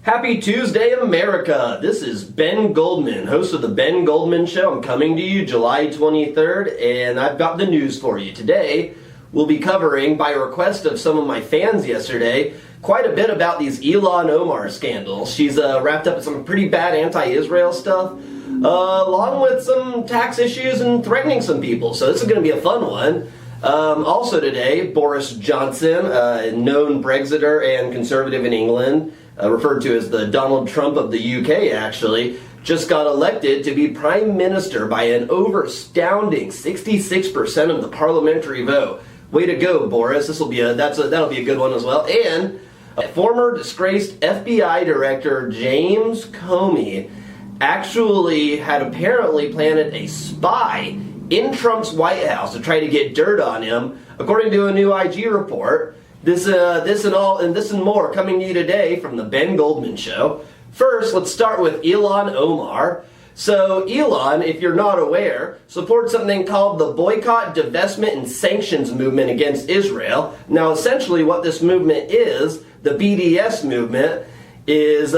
Happy Tuesday, America! This is Ben Goldman, host of The Ben Goldman Show. I'm coming to you July 23rd, and I've got the news for you. Today, we'll be covering, by request of some of my fans yesterday, quite a bit about these Ilhan Omar scandals. She's wrapped up in some pretty bad anti-Israel stuff, along with some tax issues and threatening some people. So this is going to be a fun one. Also today, Boris Johnson, known Brexiter and conservative in England, referred to as the Donald Trump of the UK, actually, just got elected to be Prime Minister by an astounding 66% of the parliamentary vote. Way to go, Boris. That'll be a good one as well. And former disgraced FBI Director James Comey actually had apparently planted a spy in Trump's White House to try to get dirt on him, according to a new IG report. This and more coming to you today from the Ben Goldman Show. First, let's start with Ilhan Omar. So Ilhan, if you're not aware, supports something called the Boycott, Divestment, and Sanctions Movement against Israel. Now, essentially what this movement is, the BDS movement, is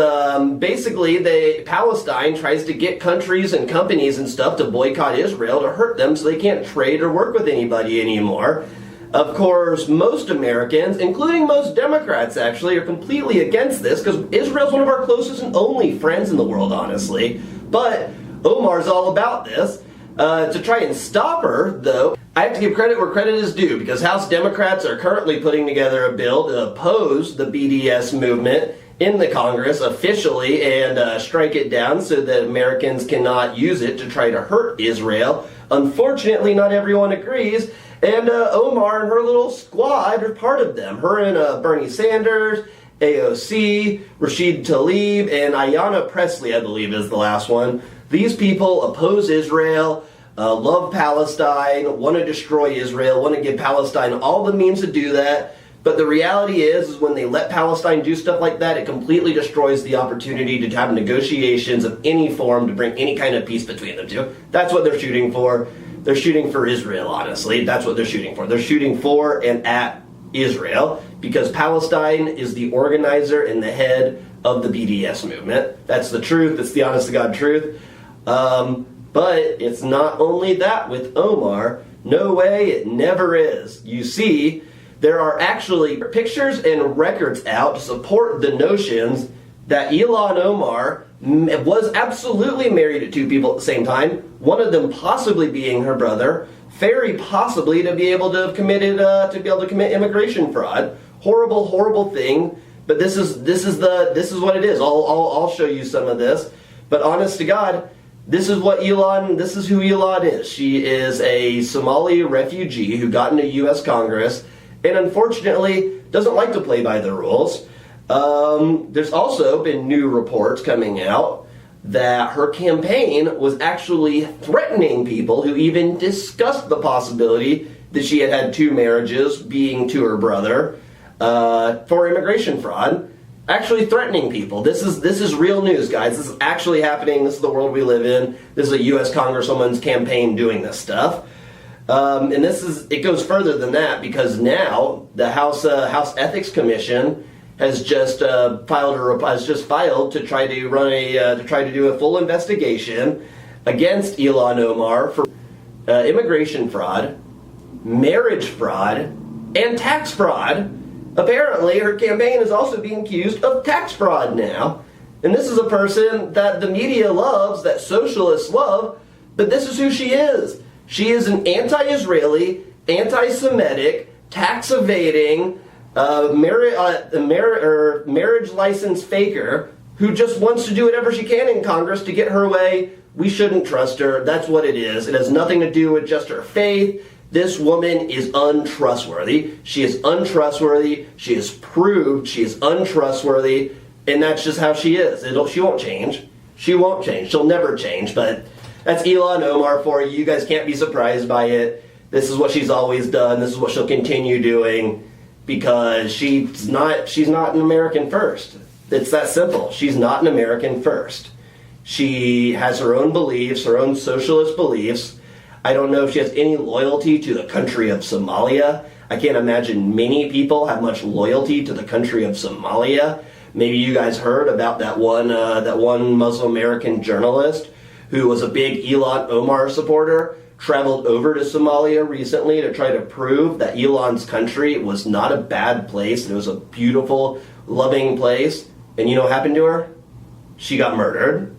basically Palestine tries to get countries and companies and stuff to boycott Israel to hurt them so they can't trade or work with anybody anymore. Of course, most Americans, including most Democrats actually, are completely against this because Israel's one of our closest and only friends in the world, honestly. But Omar's all about this. To try and stop her, though, I have to give credit where credit is due because House Democrats are currently putting together a bill to oppose the BDS movement in the Congress officially and strike it down so that Americans cannot use it to try to hurt Israel. Unfortunately, not everyone agrees. And Omar and her little squad are part of them. Her and Bernie Sanders, AOC, Rashid Tlaib, and Ayanna Pressley, I believe, is the last one. These people oppose Israel, love Palestine, want to destroy Israel, want to give Palestine all the means to do that. But the reality is when they let Palestine do stuff like that, it completely destroys the opportunity to have negotiations of any form to bring any kind of peace between them two. That's what they're shooting for. They're shooting for Israel, honestly. That's what they're shooting for. They're shooting for and at Israel because Palestine is the organizer and the head of the BDS movement. That's the truth. It's the honest-to-God truth. But it's not only that with Omar. No way, it never is. You see, there are actually pictures and records out to support the notions that Ilhan Omar was absolutely married to two people at the same time, one of them possibly being her brother, very possibly to be able to commit immigration fraud. Horrible, horrible thing. But this is what it is. I'll show you some of this. But honest to God, this is who Ilhan is. She is a Somali refugee who got into U.S. Congress and unfortunately doesn't like to play by the rules. There's also been new reports coming out that her campaign was actually threatening people who even discussed the possibility that she had had two marriages, being to her brother, for immigration fraud. Actually threatening people. This is real news, guys. This is actually happening. This is the world we live in. This is a U.S. Congresswoman's campaign doing this stuff. And it goes further than that because now the House Ethics Commission has just filed to try to do a full investigation against Ilhan Omar for immigration fraud, marriage fraud, and tax fraud. Apparently, her campaign is also being accused of tax fraud now. And this is a person that the media loves, that socialists love, but this is who she is. She is an anti-Israeli, anti-Semitic, tax-evading, marriage license faker who just wants to do whatever she can in Congress to get her way. We shouldn't trust her. That's what it is. It has nothing to do with just her faith. This woman is untrustworthy. She is untrustworthy. She has proved she is untrustworthy, and that's just how she is. She won't change. She won't change. She'll never change, but that's Ilhan Omar for you. You guys can't be surprised by it. This is what she's always done. This is what she'll continue doing. Because she's not an American first. It's that simple. She's not an American first. She has her own beliefs, her own socialist beliefs. I don't know if she has any loyalty to the country of Somalia. I can't imagine many people have much loyalty to the country of Somalia. Maybe you guys heard about that one Muslim American journalist who was a big Ilhan Omar supporter, traveled over to Somalia recently to try to prove that Elon's country was not a bad place, and it was a beautiful, loving place. And you know what happened to her? She got murdered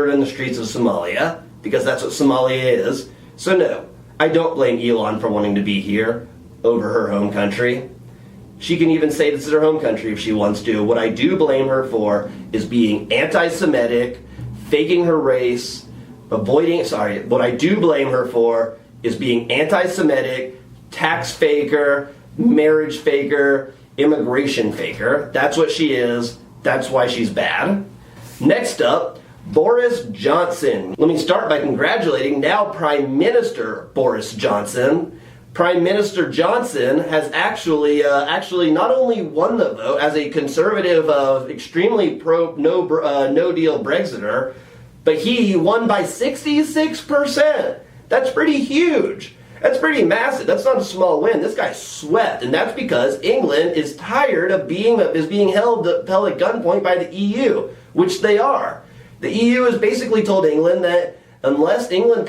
in the streets of Somalia, because that's what Somalia is. So no, I don't blame Elon for wanting to be here over her home country. She can even say this is her home country if she wants to. What I do blame her for is being anti-Semitic, faking her race, what I do blame her for is being anti-Semitic, tax faker, marriage faker, immigration faker. That's what she is. That's why she's bad. Next up, Boris Johnson. Let me start by congratulating now Prime Minister Boris Johnson. Prime Minister Johnson has actually not only won the vote as a conservative, extremely pro no deal Brexiter, but he won by 66%. That's pretty huge. That's pretty massive. That's not a small win. This guy swept, and that's because England is tired of being held at gunpoint by the EU, which they are. The EU has basically told England that unless England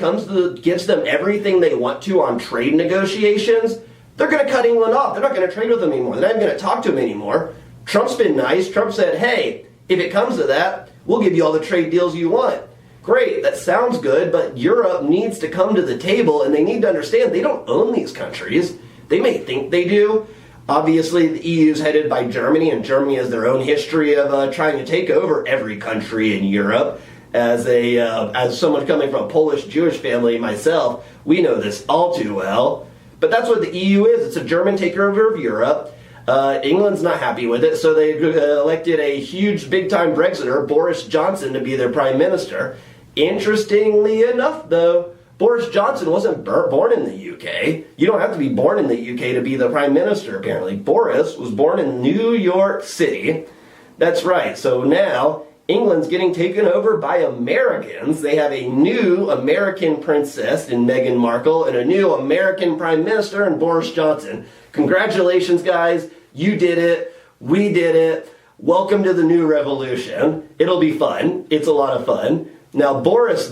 gives them everything they want to on trade negotiations, they're going to cut England off. They're not going to trade with them anymore. They're not even going to talk to them anymore. Trump's been nice. Trump said, hey, if it comes to that, we'll give you all the trade deals you want. Great, that sounds good, but Europe needs to come to the table, and they need to understand they don't own these countries. They may think they do. Obviously, the EU is headed by Germany, and Germany has their own history of trying to take over every country in Europe. As someone coming from a Polish-Jewish family myself, we know this all too well. But that's what the EU is. It's a German takeover of Europe. England's not happy with it, so they elected a huge, big-time Brexiter, Boris Johnson, to be their prime minister. Interestingly enough, though, Boris Johnson wasn't born in the UK. You don't have to be born in the UK to be the prime minister, apparently. Boris was born in New York City. That's right. So now England's getting taken over by Americans. They have a new American princess in Meghan Markle and a new American prime minister in Boris Johnson. Congratulations, guys. You did it. We did it. Welcome to the new revolution. It'll be fun. It's a lot of fun. Now, Boris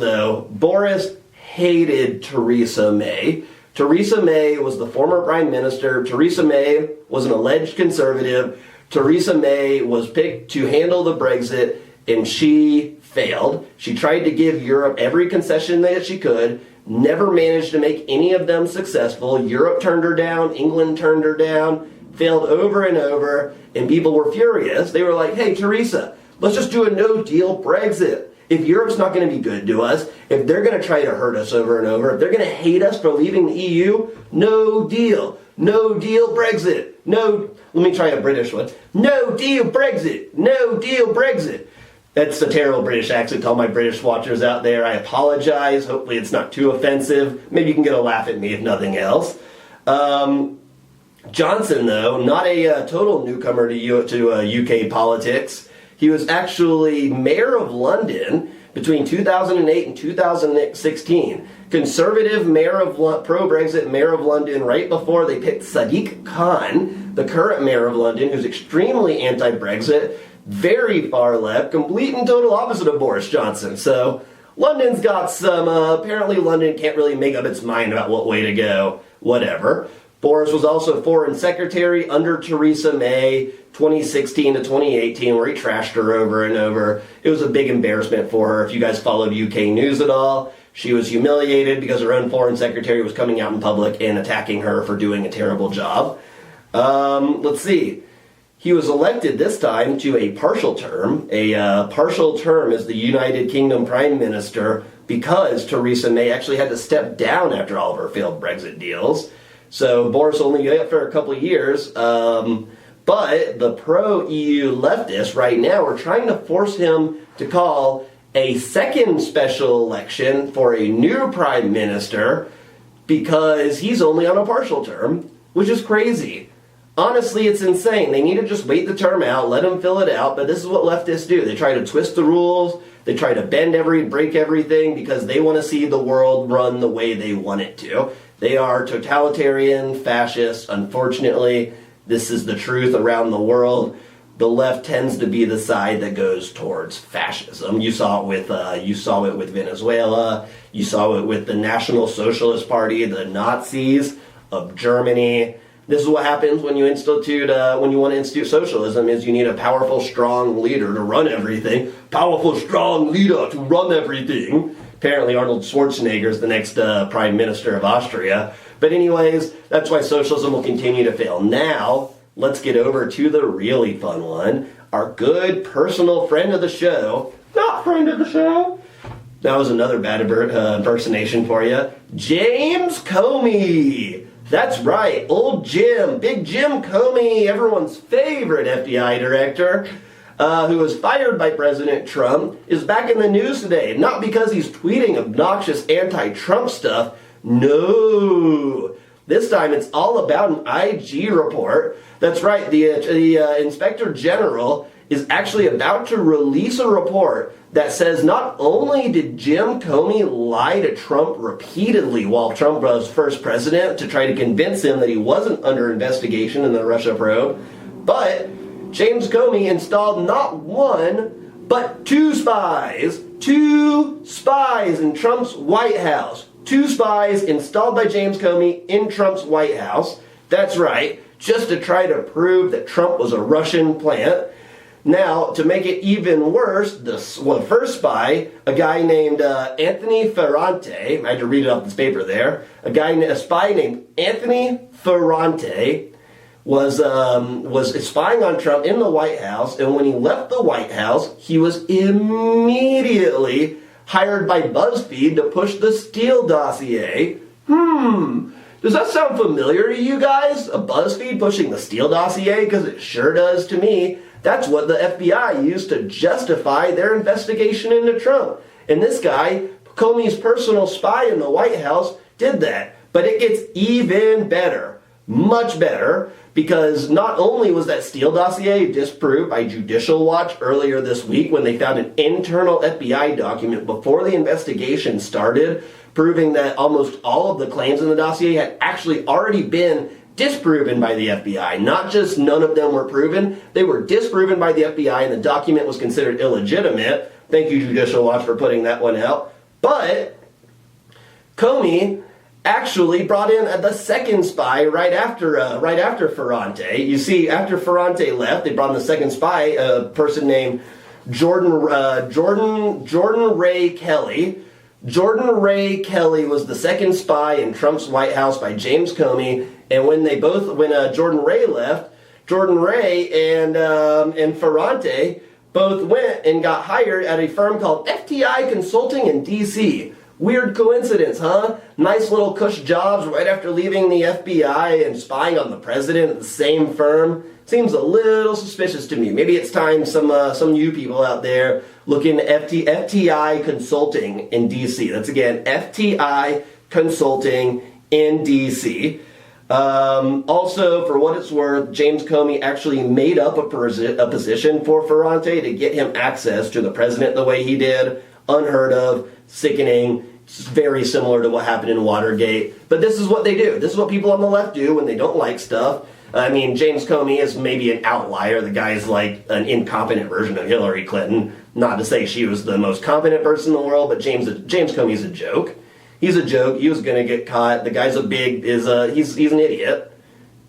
hated Theresa May. Theresa May was the former prime minister. Theresa May was an alleged conservative. Theresa May was picked to handle the Brexit, and she failed. She tried to give Europe every concession that she could, never managed to make any of them successful. Europe turned her down, England turned her down, failed over and over, and people were furious. They were like, hey, Theresa, let's just do a no-deal Brexit. If Europe's not going to be good to us, if they're going to try to hurt us over and over, if they're going to hate us for leaving the EU, no deal. No deal Brexit. No, let me try a British one. No deal Brexit. No deal Brexit. That's a terrible British accent to all my British watchers out there. I apologize. Hopefully it's not too offensive. Maybe you can get a laugh at me if nothing else. Johnson, though, not a total newcomer to UK politics. He was actually mayor of London between 2008 and 2016. Conservative mayor of pro-Brexit mayor of London right before they picked Sadiq Khan, the current mayor of London, who's extremely anti-Brexit, very far left, complete and total opposite of Boris Johnson. So London's got some, apparently London can't really make up its mind about what way to go, whatever. Boris was also foreign secretary under Theresa May, 2016 to 2018, where he trashed her over and over. It was a big embarrassment for her. If you guys followed UK news at all, she was humiliated because her own foreign secretary was coming out in public and attacking her for doing a terrible job. Let's see. He was elected this time to a partial term. A partial term as the United Kingdom Prime Minister because Theresa May actually had to step down after all of her failed Brexit deals. So Boris only got it for a couple of years. But the pro-EU leftists right now are trying to force him to call a second special election for a new prime minister because he's only on a partial term, which is crazy. Honestly, it's insane. They need to just wait the term out, let him fill it out, but this is what leftists do. They try to twist the rules, they try to break everything because they want to see the world run the way they want it to. They are totalitarian, fascist. Unfortunately, this is the truth around the world. the left tends to be the side that goes towards fascism. You saw it with Venezuela. You saw it with the National Socialist Party, the Nazis of Germany. This is what happens when you want to institute socialism, is you need a powerful, strong leader to run everything. Powerful, strong leader to run everything. Apparently Arnold Schwarzenegger is the next prime minister of Austria. But anyways, that's why socialism will continue to fail. Now, let's get over to the really fun one. Our good personal friend of the show. Not friend of the show. That was another bad impersonation for you. James Comey. That's right, old Jim, Big Jim Comey, everyone's favorite FBI director, who was fired by President Trump, is back in the news today. Not because he's tweeting obnoxious anti-Trump stuff. No. This time it's all about an IG report. That's right, the Inspector General is actually about to release a report that says not only did Jim Comey lie to Trump repeatedly while Trump was first president to try to convince him that he wasn't under investigation in the Russia probe, but James Comey installed not one, but two spies. Two spies in Trump's White House. Two spies installed by James Comey in Trump's White House. That's right, just to try to prove that Trump was a Russian plant. Now, to make it even worse, the first spy, a guy named Anthony Ferrante, I had to read it off this paper there, a spy named Anthony Ferrante was spying on Trump in the White House, and when he left the White House, he was immediately hired by BuzzFeed to push the Steele dossier. Does that sound familiar to you guys? A BuzzFeed pushing the Steele dossier? Because it sure does to me. That's what the FBI used to justify their investigation into Trump. And this guy, Comey's personal spy in the White House, did that. But it gets even better, much better, because not only was that Steele dossier disproved by Judicial Watch earlier this week when they found an internal FBI document before the investigation started, proving that almost all of the claims in the dossier had actually already been disproven by the FBI. Not just none of them were proven, they were disproven by the FBI and the document was considered illegitimate. Thank you, Judicial Watch, for putting that one out. But Comey actually brought in the second spy right after Ferrante. You see, after Ferrante left, they brought in the second spy, a person named Jordan Ray Kelly. Jordan Ray Kelly was the second spy in Trump's White House by James Comey, and when Jordan Ray left, Jordan Ray and Ferrante both went and got hired at a firm called FTI Consulting in D.C. Weird coincidence, huh? Nice little cush jobs right after leaving the FBI and spying on the president at the same firm. Seems a little suspicious to me. Maybe it's time some you people out there look into FTI Consulting in D.C. That's again FTI Consulting in D.C. Also, for what it's worth, James Comey actually made up a position for Ferrante to get him access to the president the way he did. Unheard of, sickening, very similar to what happened in Watergate. But this is what they do. This is what people on the left do when they don't like stuff. I mean, James Comey is maybe an outlier. The guy is like an incompetent version of Hillary Clinton. Not to say she was the most competent person in the world, but James Comey's a joke. He's a joke. He was going to get caught. The guy's he's an idiot.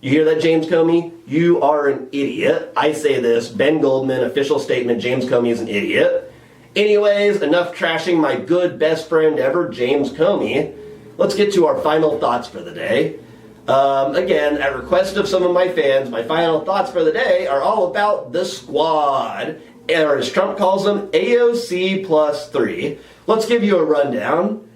You hear that, James Comey? You are an idiot. I say this, Ben Goldman, official statement, James Comey is an idiot. Anyways, enough trashing my good best friend ever, James Comey. Let's get to our final thoughts for the day. Again, at request of some of my fans, my final thoughts for the day are all about the squad, or as Trump calls them, AOC plus 3. Let's give you a rundown.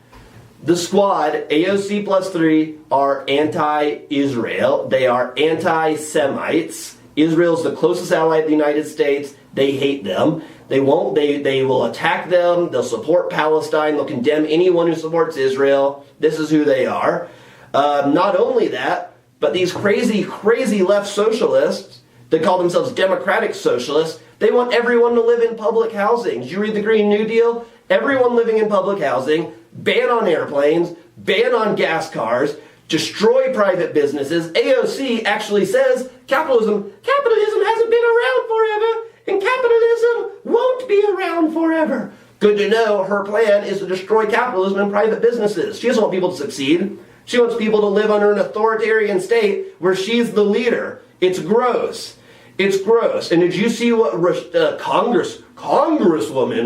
The squad, AOC plus 3, are anti-Israel. They are anti-Semites. Israel's the closest ally of the United States. They hate them. They will attack them. They'll support Palestine. They'll condemn anyone who supports Israel. This is who they are. Not only that, but these crazy, crazy left socialists that call themselves democratic socialists, they want everyone to live in public housing. Did you read the Green New Deal? Everyone living in public housing, ban on airplanes, ban on gas cars, destroy private businesses. AOC actually says capitalism hasn't been around forever, and capitalism won't be around forever. Good to know her plan is to destroy capitalism and private businesses. She doesn't want people to succeed. She wants people to live under an authoritarian state where she's the leader. It's gross. It's gross. And did you see what Congresswoman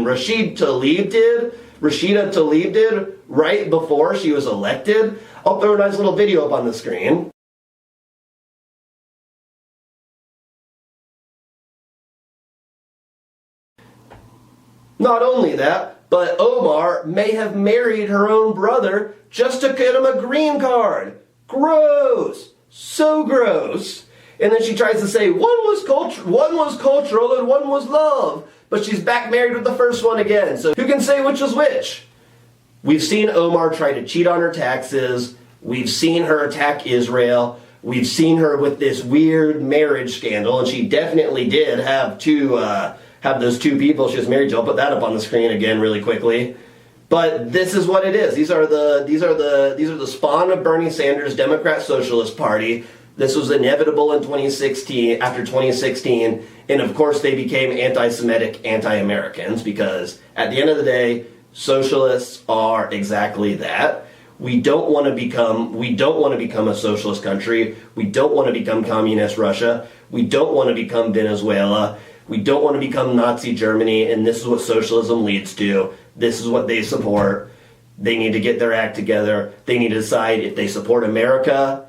Rashida Tlaib did right before she was elected? I'll throw a nice little video up on the screen. Not only that, but Omar may have married her own brother just to get him a green card. Gross. So gross. And then she tries to say one was cultural and one was love. But she's back married with the first one again. So who can say which was which? We've seen Omar try to cheat on her taxes. We've seen her attack Israel. We've seen her with this weird marriage scandal. And she definitely did have those two people she was married to. I'll put that up on the screen again really quickly. But this is what it is. These are the spawn of Bernie Sanders' Democrat Socialist Party. This was inevitable in 2016, after 2016, and of course they became anti-Semitic, anti-Americans, because at the end of the day, socialists are exactly that. We don't want to become a socialist country. We don't want to become communist Russia. We don't want to become Venezuela. We don't want to become Nazi Germany, and this is what socialism leads to. This is what they support. They need to get their act together. They need to decide if they support America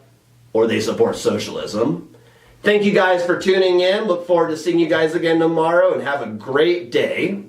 or they support socialism. Thank you guys for tuning in. Look forward to seeing you guys again tomorrow, and have a great day.